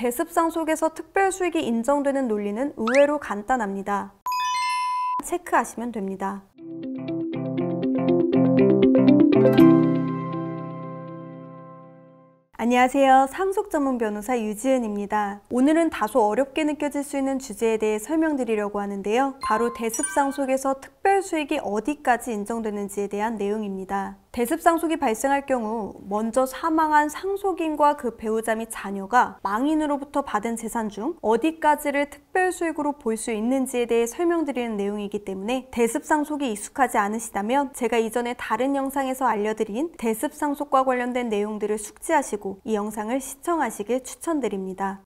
대습상속에서 특별수익이 인정되는 논리는 의외로 간단합니다. 체크하시면 됩니다. 안녕하세요. 상속 전문 변호사 유지은입니다. 오늘은 다소 어렵게 느껴질 수 있는 주제에 대해 설명드리려고 하는데요. 바로 대습상속에서 특별수익이 어디까지 인정되는지에 대한 내용입니다. 대습상속이 발생할 경우 먼저 사망한 상속인과 그 배우자 및 자녀가 망인으로부터 받은 재산 중 어디까지를 특별수익으로 볼 수 있는지에 대해 설명드리는 내용이기 때문에 대습상속이 익숙하지 않으시다면 제가 이전에 다른 영상에서 알려드린 대습상속과 관련된 내용들을 숙지하시고 이 영상을 시청하시길 추천드립니다.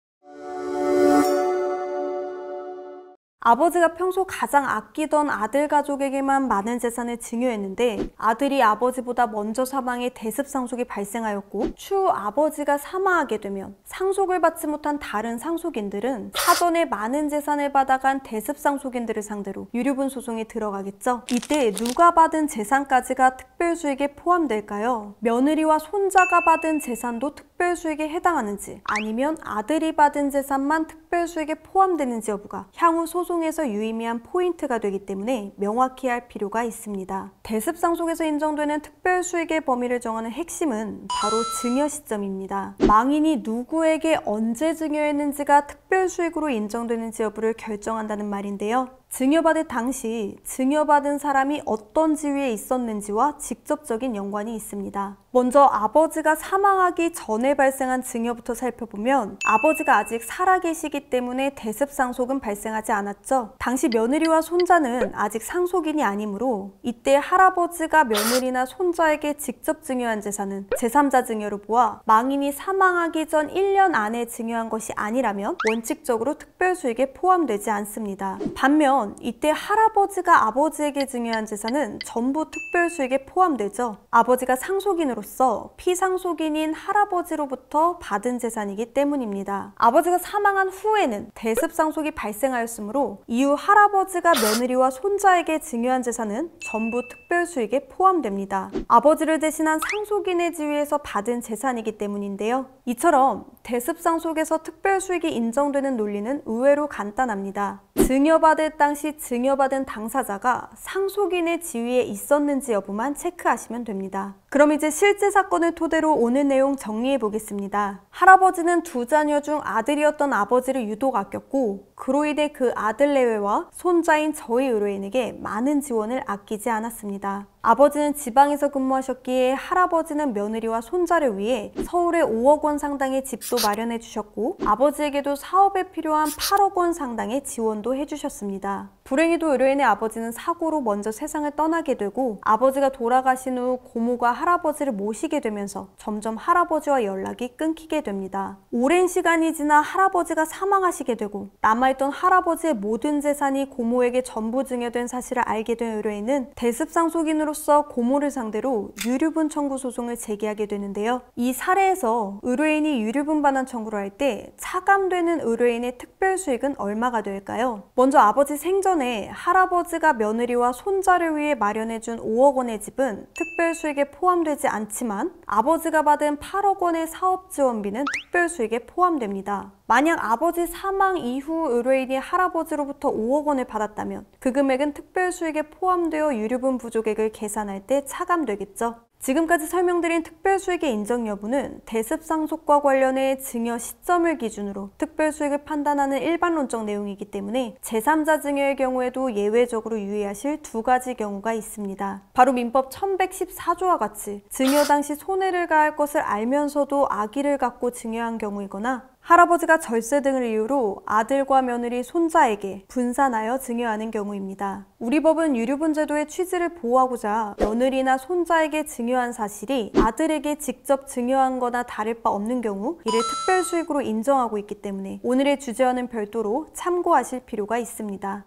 아버지가 평소 가장 아끼던 아들 가족에게만 많은 재산을 증여했는데 아들이 아버지보다 먼저 사망해 대습상속이 발생하였고 추후 아버지가 사망하게 되면 상속을 받지 못한 다른 상속인들은 사전에 많은 재산을 받아간 대습상속인들을 상대로 유류분 소송에 들어가겠죠. 이때 누가 받은 재산까지가 특별수익에 포함될까요? 며느리와 손자가 받은 재산도 특별수익에 해당하는지 아니면 아들이 받은 재산만 특별수익에 포함되는지 여부가 향후 소송에서 유의미한 포인트가 되기 때문에 명확히 할 필요가 있습니다. 대습상속에서 인정되는 특별수익의 범위를 정하는 핵심은 바로 증여 시점입니다. 망인이 누구에게 언제 증여했는지가 특별수익으로 인정되는지 여부를 결정한다는 말인데요. 증여받을 당시 증여받은 사람이 어떤 지위에 있었는지와 직접적인 연관이 있습니다. 먼저 아버지가 사망하기 전에 발생한 증여부터 살펴보면 아버지가 아직 살아계시기 때문에 대습상속은 발생하지 않았죠. 당시 며느리와 손자는 아직 상속인이 아니므로 이때 할아버지가 며느리나 손자에게 직접 증여한 재산은 제3자 증여로 보아 망인이 사망하기 전 1년 안에 증여한 것이 아니라면 원칙적으로 특별수익에 포함되지 않습니다. 반면 이때 할아버지가 아버지에게 증여한 재산은 전부 특별수익에 포함되죠. 아버지가 상속인으로서 피상속인인 할아버지로부터 받은 재산이기 때문입니다. 아버지가 사망한 후에는 대습상속이 발생하였으므로 이후 할아버지가 며느리와 손자에게 증여한 재산은 전부 특별수익에 포함됩니다. 아버지를 대신한 상속인의 지위에서 받은 재산이기 때문인데요. 이처럼 대습상속에서 특별수익이 인정되는 논리는 의외로 간단합니다. 증여받을 당시 증여받은 당사자가 상속인의 지위에 있었는지 여부만 체크하시면 됩니다. 그럼 이제 실제 사건을 토대로 오늘 내용 정리해 보겠습니다. 할아버지는 두 자녀 중 아들이었던 아버지를 유독 아꼈고 그로 인해 그 아들 내외와 손자인 저희 의뢰인에게 많은 지원을 아끼지 않았습니다. 아버지는 지방에서 근무하셨기에 할아버지는 며느리와 손자를 위해 서울에 5억 원 상당의 집도 마련해 주셨고 아버지에게도 사업에 필요한 8억 원 상당의 지원도 해주셨습니다. 불행히도 의뢰인의 아버지는 사고로 먼저 세상을 떠나게 되고 아버지가 돌아가신 후 고모가 할아버지를 모시게 되면서 점점 할아버지와 연락이 끊기게 됩니다. 오랜 시간이 지나 할아버지가 사망하시게 되고 남아있던 할아버지의 모든 재산이 고모에게 전부 증여된 사실을 알게 된 의뢰인은 대습상속인으로서 고모를 상대로 유류분 청구 소송을 제기하게 되는데요. 이 사례에서 의뢰인이 유류분 반환 청구를 할 때 차감되는 의뢰인의 특별수익은 얼마가 될까요? 먼저 아버지 생전에 할아버지가 며느리와 손자를 위해 마련해준 5억 원의 집은 특별수익에 포함되지 않지만 아버지가 받은 8억 원의 사업지원비는 특별수익에 포함됩니다. 만약 아버지 사망 이후 의뢰인이 할아버지로부터 5억 원을 받았다면 그 금액은 특별수익에 포함되어 유류분 부족액을 계산할 때 차감되겠죠. 지금까지 설명드린 특별수익의 인정 여부는 대습상속과 관련해 증여 시점을 기준으로 특별수익을 판단하는 일반론적 내용이기 때문에 제3자 증여의 경우에도 예외적으로 유의하실 두 가지 경우가 있습니다. 바로 민법 1114조와 같이 증여 당시 손해를 가할 것을 알면서도 악의를 갖고 증여한 경우이거나 할아버지가 절세 등을 이유로 아들과 며느리, 손자에게 분산하여 증여하는 경우입니다. 우리 법은 유류분 제도의 취지를 보호하고자 며느리나 손자에게 증여한 사실이 아들에게 직접 증여한 거나 다를 바 없는 경우 이를 특별수익으로 인정하고 있기 때문에 오늘의 주제와는 별도로 참고하실 필요가 있습니다.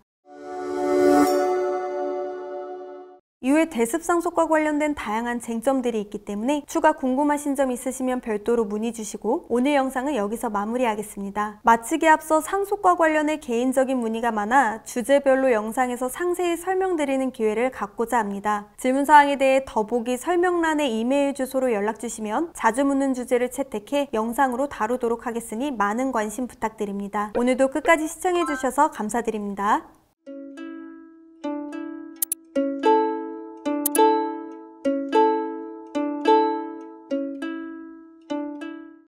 이후에 대습상속과 관련된 다양한 쟁점들이 있기 때문에 추가 궁금하신 점 있으시면 별도로 문의 주시고 오늘 영상은 여기서 마무리하겠습니다. 마치기에 앞서 상속과 관련해 개인적인 문의가 많아 주제별로 영상에서 상세히 설명드리는 기회를 갖고자 합니다. 질문사항에 대해 더보기 설명란의 이메일 주소로 연락주시면 자주 묻는 주제를 채택해 영상으로 다루도록 하겠으니 많은 관심 부탁드립니다. 오늘도 끝까지 시청해주셔서 감사드립니다.